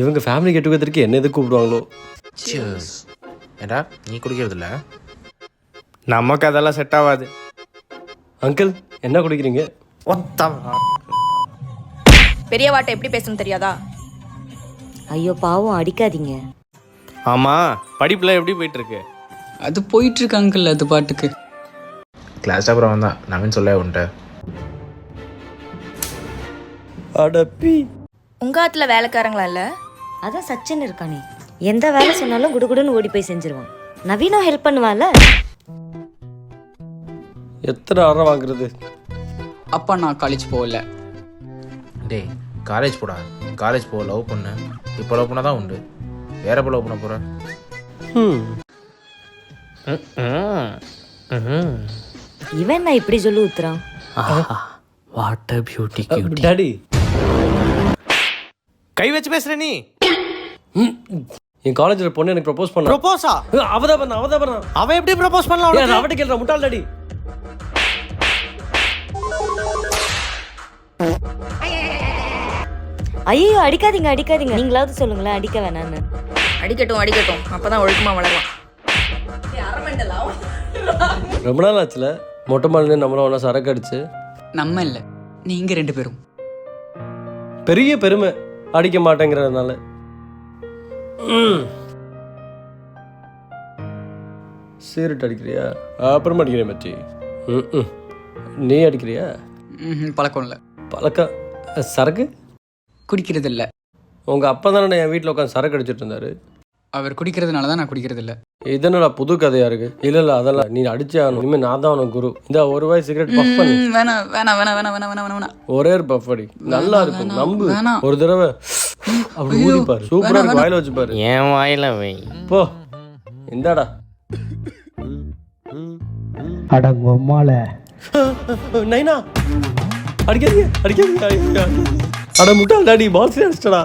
இவங்க family get டுகெதருக்கு என்ன எதுக்கு கூப்பிடுவாங்களோ. ஏடா நீ குடிக்கிறதில்ல? நமக்கு அதெல்லாம் செட் ஆகாது. அங்கிள் என்ன குடிக்கிறீங்க? பெரிய வாட்டை எப்படி பேசணும் தெரியாதா? ஐயோ பாவம், அடிக்காதீங்க. ஆமாம், படிப்புலாம் எப்படி போயிட்டுருக்கு? அது போயிட்டுருக்கு அங்கிள், அது பாட்டுக்கு. கிளாஸ் டாப்பர் வந்தான் நவீன் சொல்ல உன்ட்ட. அடப்பி. உங்க ஆத்துல வேலைக்காரங்களா இல்ல? அதான் சச்சின் இருக்கானே, எந்த வேலை சொன்னாலும் குடுகுடுன்னு ஓடி போய் செஞ்சிருவான். நவீனும் ஹெல்ப் பண்ணுவான்ல. எத்தனை அரை வாங்குறது? அப்பா நான் காலேஜ் போகல. டேய் காலேஜ் போடா, காலேஜ் போ, லவ் பண்ணு. இப்போ லவ் பண்ணால் தான் உண்டு, வேற எப்போ லவ் பண்ண போகிற? இவன் என்ன இப்படி சொல்லி ஊத்துறான்? What a beauty. டாடி கை வச்சு பேசுற நீ? என் காலேஜில் பொண்ணு எனக்கு ப்ரப்போஸ் பண்ணா. ப்ரொபோஸா? அவதான் பண்ணா. அவன் எப்படி ப்ரொபோஸ் பண்ணலாம்? ஏன் அவட்ட கேள்றா முட்டாள் டாடி. ஐயோ அடிக்காதீங்க அடிக்காதீங்க, நீங்களாவது சொல்லுங்களேன் அடிக்க வேணான்னு. அடிக்கட்டும், அப்பதான் ஒழுக்கமா வளருவான். ரொம்ப நாள் ஆச்சுல மொட்டை மாலினு நம்மளும் ஒன்றா சரக்கு அடிச்சு. நம்ம இல்லை, நீங்கள் 2 பேரும். பெரிய பெருமை அடிக்க மாட்டேங்கிறதுனால. சீரட் அடிக்கிறியா? அப்புறமா அடிக்கிறேன் மச்சி. நீ அடிக்கிறியா? பழக்கம் இல்லை. பழக்கம். சரக்கு குடிக்கிறது இல்லை. உங்கள் அப்பா தானே என் வீட்டில் உட்காந்து சரக்கு அடிச்சிட்டு இருந்தாரு. அவர் குடிக்கிறதுனால தான் நான் குடிக்கிறது இல்லை. இதனால புது கதையா இருக்கு. இல்லை அதெல்லாம் நீ அடிச்சே ஆகணும். இனிமேல் நான் தான் உனக்கு குரு. இந்த ஒரு வாய் சிகரெட் பஃப் பண்ணி. வேணாம். ஒரே ஒரு பஃப் அடி, நல்லா இருக்கும். நம்பு, வேணாம். ஒரு தடவை அப்படி ஊதிப்பாரு, சூப்பரா இருக்கு. வாயில வச்சு பாரு. என் வாயில வை. போ இந்தாடா. அடங்கொம்மால நைனா அடிக்காதீங்க. அட முட்டாள் டாடி, பால்ஸ் அடிச்சிட்டடா.